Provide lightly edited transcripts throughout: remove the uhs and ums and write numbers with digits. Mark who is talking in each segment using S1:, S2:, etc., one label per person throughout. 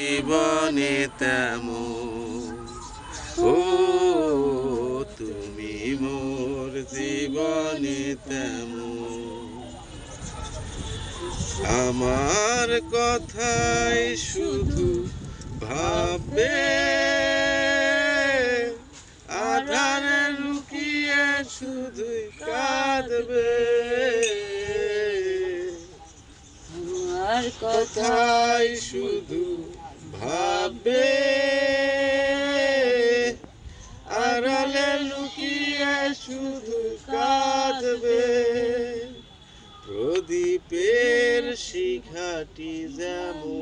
S1: জীবনে তেমন ও তুমি মোর জীবনে তেমন আমার কথাই শুধু ভাববে আধারে লুকিয়ে শুধুই কাঁদবে
S2: আমার
S1: কথাই শুধু ভাববে আড়ালে লুকিয়ে শুধু কাঁদবে প্রদীপের শিখাটি যেমন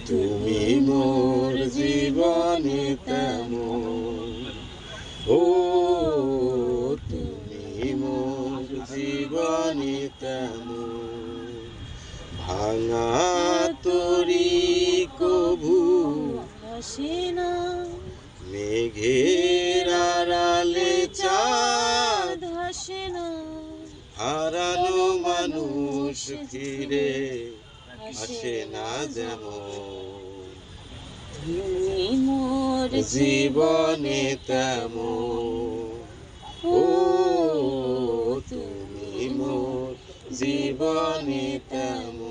S1: তুমি মোর জীবনে তেমন ও তুমি মোর জীবনে তেমন ভাঙা তরি কভু
S2: হাসে না
S1: মেঘের আড়ালে চাঁদ
S2: হাসে না
S1: হারানো মানুষ ফিরে আসে না যেমন
S2: তুমি মোর
S1: জীবনে তেমন ও তুমি মোর জীবনে তেমন।